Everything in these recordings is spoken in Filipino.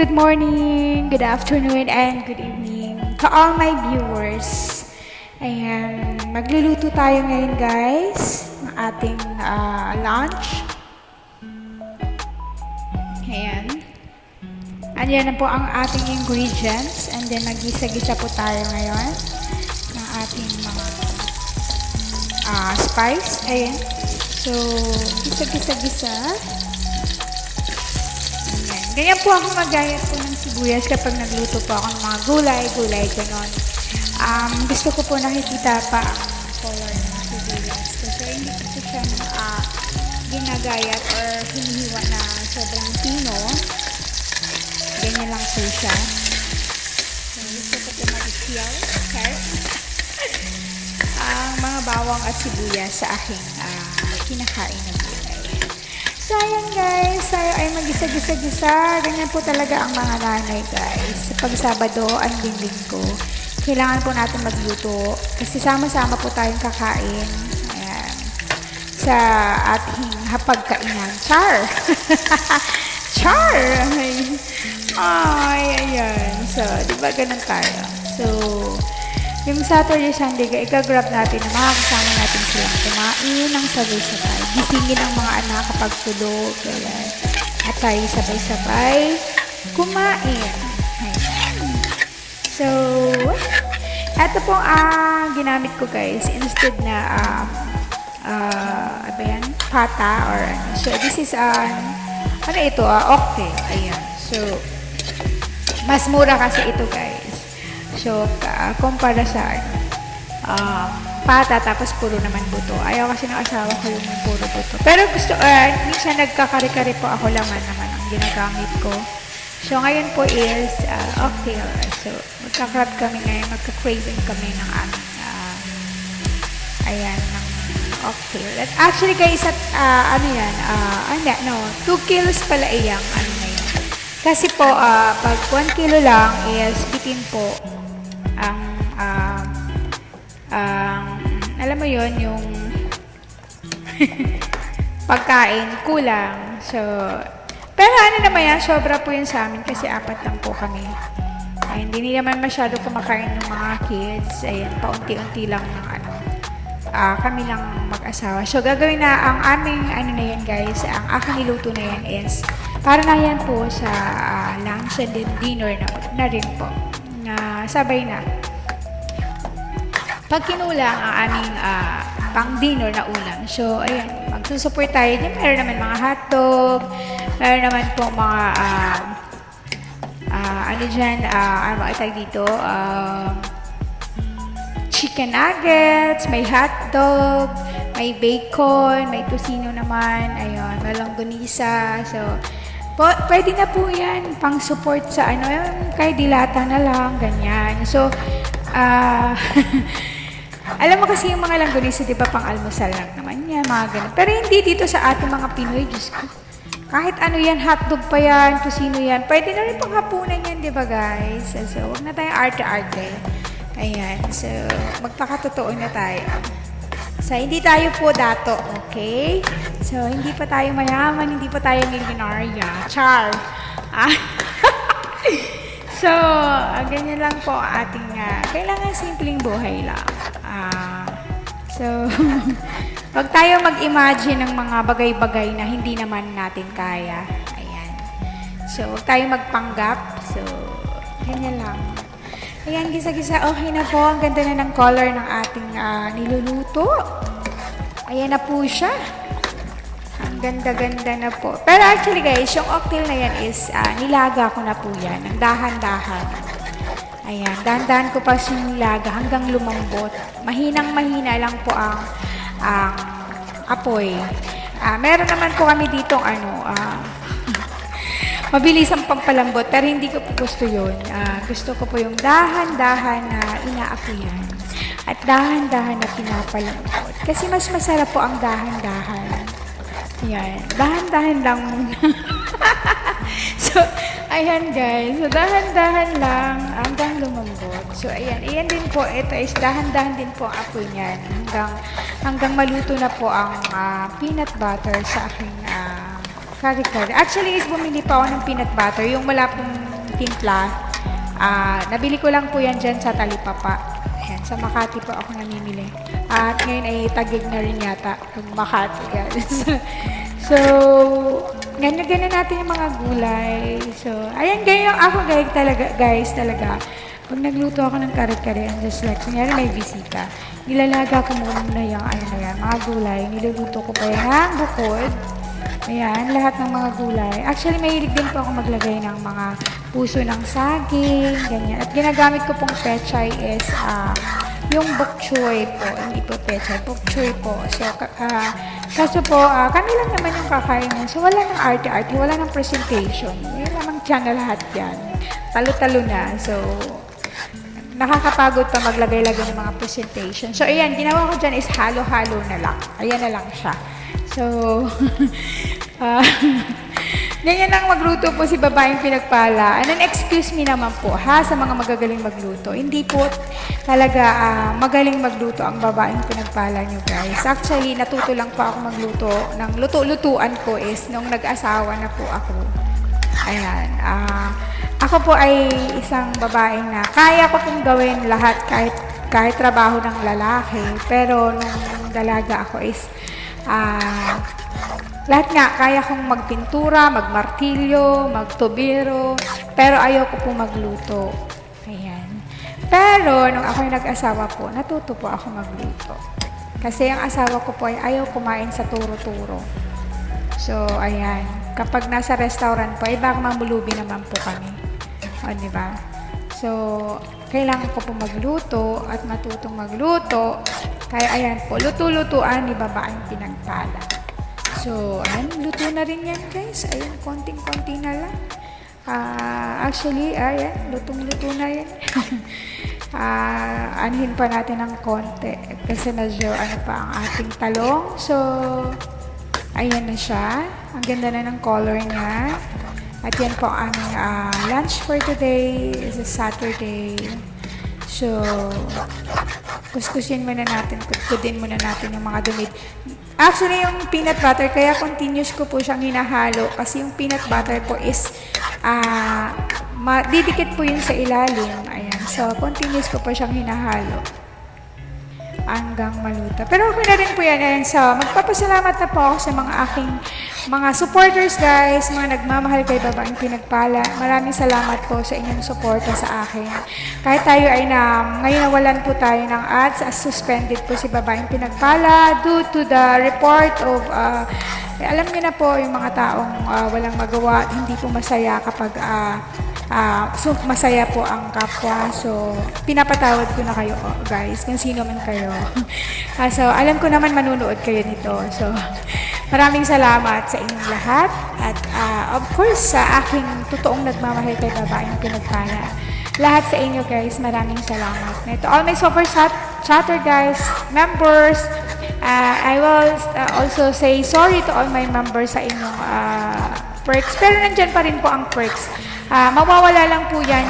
good morning, good afternoon, and good evening to all my viewers. Ayan, magluluto tayo ngayon guys ng ating lunch. Ayan. Ayan na po ang ating ingredients and then nagisa-gisa po tayo ngayon ng ating mga spice. Ayan. So, gisa-gisa-gisa. Ganyan po ako magayat po ng sibuyas kapag nagluto po ako ng mga gulay, ganon. Gusto ko po nakikita pa ang color ng sibuyas. Kasi hindi ko siya ginagayat or hinihiwa na sobrang pino. Ganyan lang po siya. So, gusto ko po mag-seal. Okay? Ang mga bawang at sibuyas sa aking kinakain na gulay. So, ayan guys, tayo ay mag-isa-gisa-gisa. Ganyan po talaga ang mga nanay guys. Pag Sabado, ang linggo, kailangan po natin magluto. Kasi sama-sama po tayong kakain. Ayan. Sa ating hapagkainan. Char! Char! Ay, ayan. So, di ba ganun tayo? So, yung Saturday, Sunday, ika-grab natin na mga kasama natin silang kumain ng sabay-sabay. Gisingin ang mga anak kapag tulog. At tayo sabay-sabay kumain. Ayan. So, eto pong ginamit ko guys. Instead na pata or ano. So, this is ano ito? Okte. Ayan. So, mas mura kasi ito guys. So, kumpara sa pata, tapos puro naman buto. Ayaw kasi ng asawa ko yung puro buto. Pero gusto, minsan nagkakari-kari po ako laman naman ang ginagamit ko. So, ngayon po is oxtail. So, magkakrab kami ngayon, magka-craving kami ng aming, ng oxtail. At actually guys, at, 2 kilos pala iyang, na yun. Kasi po, pag 1 kilo lang is bitin po alam mo yon yung pagkain kulang. So, pero ano naman yan, sobra po yun sa amin kasi 4 lang po kami. Ay, hindi naman masyado kumakain ng mga kids. Ayan, paunti-unti lang ng kami lang mag-asawa. So, gagawin na ang aming na yan guys, ang aking niluto na yan is para na yan po sa lunch and then dinner na rin po. Na sabay na. Pag kinulang ang aming pang-dinner na ulam. So, ayan, magsusupport tayo dyan. Meron naman mga hotdog, meron naman po mga, chicken nuggets, may hotdog, may bacon, may tocino naman, ayun, may longganisa. So, pwede na po yan, pang-support sa kay dilata na lang, ganyan. So, alam mo kasi yung mga langganisa, di ba, pang-almusal lang naman yan, mga ganun. Pero hindi dito sa ating mga Pinoy, Diyos ko. Kahit ano yan, hotdog pa yan, tocino yan, pwede na rin pang hapunan yan, di ba guys? So, huwag na tayong arte-arte. Ayan, so, magpakatotoo na tayo. So, hindi tayo po dato, okay? So, hindi pa tayo mayaman, hindi pa tayo milyonarya. Char! So, ganyan lang po ating, kailangan simpleng buhay lang. So, wag tayo mag-imagine ng mga bagay-bagay na hindi naman natin kaya. Ayan. So, wag tayo magpanggap. So, ganyan lang. Ayan, gisa-gisa. Okay na po. Ang ganda na ng color ng ating niluluto. Ayan na po siya. Ang ganda-ganda na po. Pero actually guys, yung oxtail na yan is nilaga ko na po yan. Ang dahan-dahan. Ayan, dahan-dahan ko pa sinilaga hanggang lumambot. Mahinang-mahina lang po ang apoy. Meron naman po kami dito mabilis ang pampalambot, pero hindi ko po gusto yun. Gusto ko po yung dahan-dahan na inaapoyan. At dahan-dahan na pinapalambot. Kasi mas masarap po ang dahan-dahan. Yan. Dahan-dahan lang muna. So, ayan guys. So, dahan-dahan lang hanggang lumambot. So, ayan. Ayan din po. Ito is dahan-dahan din po ang apoy niyan. Hanggang maluto na po ang peanut butter sa aking kare-kare. Actually, is bumili pa ako ng peanut butter. Yung wala pong timpla. Nabili ko lang po yan dyan sa Talipapa. Ayan, sa Makati po ako namimili. At ngayon ay Taguig na rin yata yung Makati. Yan. So, ganyan natin yung mga gulay. So, ayan, ganyan ako guys talaga. Pag nagluto ako ng kare-kare, I'm just like, kunyari may bisita, nilalaga ko muna yung mga gulay. Niluluto ko pa yan bukod. Ayan, lahat ng mga gulay. Actually, mahilig din po ako maglagay ng mga puso ng saging, ganyan. At ginagamit ko pong pechay is yung bok choy po. Hindi po pechay, bok choy po. So, kaso po, kami lang naman yung kakainin. So, wala ng arte-arte, wala ng presentation. Yun lamang dyan na lahat yan. Talo-talo na. So, nakakapagod pa maglagay-lagay ng mga presentation. So, ayan, ginawa ko dyan is halo-halo na lang. Ayan na lang siya. So, ganyan lang magluto po si babaeng pinagpala. And then, excuse me naman po, sa mga magagaling magluto. Hindi po talaga magaling magluto ang babaeng pinagpala nyo, guys. Actually, natuto lang po ako magluto. Ng luto-lutuan ko is nung nag-asawa na po ako. Ayan. Ako po ay isang babaeng na kaya ko pong gawin lahat kahit trabaho ng lalaki. Pero nung dalaga ako is lahat nga, kaya kong magpintura, magmartilyo, magtubiro, pero ayoko po magluto. Ayan. Pero, nung ako'y nag-asawa po, natuto po ako magluto. Kasi ang asawa ko po ay ayaw kumain sa turo-turo. So, ayan. Kapag nasa restaurant po, ay baka mamulubi naman po kami. O, diba? So, kailangan ko po magluto at matutong magluto. Kaya, ayan po, luto-lutuan ni babaeng pinagpala. So, ayan, luto na rin yan, guys. Ayan, konting-konti na lang. Actually, ayan, lutong-luto na yan. Anhin pa natin ng konti. Kasi medyo, pa ang ating talong. So, ayan na siya. Ang ganda na ng color niya. At yan po ang aming lunch for today. It's a Saturday. So, kuskusin muna natin, kutkudin muna natin yung mga dumi. Actually, yung peanut butter, kaya continuous ko po siyang hinahalo kasi yung peanut butter po is didikit po yun sa ilalim. Ayan. So, continuous ko po siyang hinahalo hanggang maluto. Pero okay na rin po yan. Ayan. So, magpapasalamat na po ako sa mga aking mga supporters, guys, mga nagmamahal kay babaeng pinagpala. Maraming salamat po sa inyong suporta sa akin. Kahit tayo ay ngayon nawalan po tayo ng ads, suspended po si babaeng pinagpala due to the report of, alam niyo na po yung mga taong walang magawa, hindi po masaya kapag so masaya po ang kapwa. So, pinapatawad ko na kayo, guys, kung sino man kayo. So, alam ko naman manunood kayo nito. So, maraming salamat sa inyong lahat. At, of course, sa aking totoong nagmamahal kay babaeng pinagpala. Lahat sa inyo, guys, maraming salamat. To all my super chatter, guys, members, I will also say sorry to all my members sa inyong perks. Pero nandyan pa rin po ang perks. Mawawala lang po yan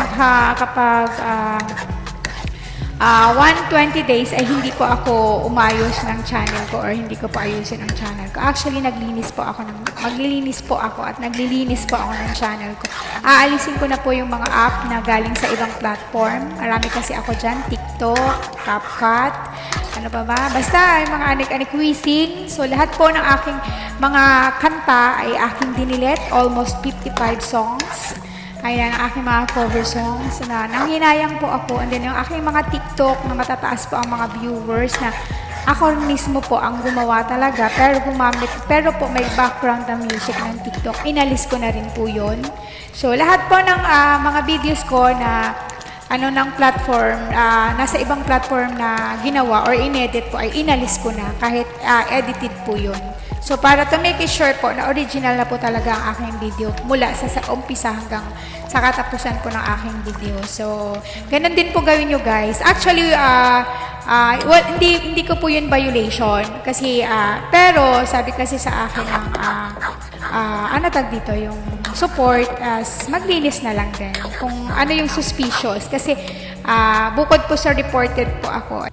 kapag 120 days ay hindi po ako umayos ng channel ko or hindi ko po ayusin ang channel ko. Actually, maglilinis po ako at naglilinis po ako ng channel ko. Aalisin ko na po yung mga app na galing sa ibang platform. Marami kasi ako dyan, TikTok, CapCut, ano pa ba? Basta, yung mga anik-anik wheezing. So, lahat po ng aking mga kanta ay aking dinilet. Almost 55 songs. Ayan, ang aking mga cover songs na nanghinayang po ako. And then, yung aking mga TikTok na matataas po ang mga viewers na ako mismo po ang gumawa talaga. Pero po may background na music ng TikTok. Inalis ko na rin po yun. So, lahat po ng mga videos ko na ng platform, nasa ibang platform na ginawa or inedit po ay inalis ko na kahit edited po yun. So, para to make it sure po na original na po talaga ang aking video mula sa umpisa hanggang sa katapusan po ng aking video. So, ganun din po gawin nyo, guys. Actually, well, hindi ko po yun violation. Kasi, pero, sabi kasi sa akin ng, dito, yung support, maglinis na lang din. Kung ano yung suspicious. Kasi, bukod po sa reported po ako.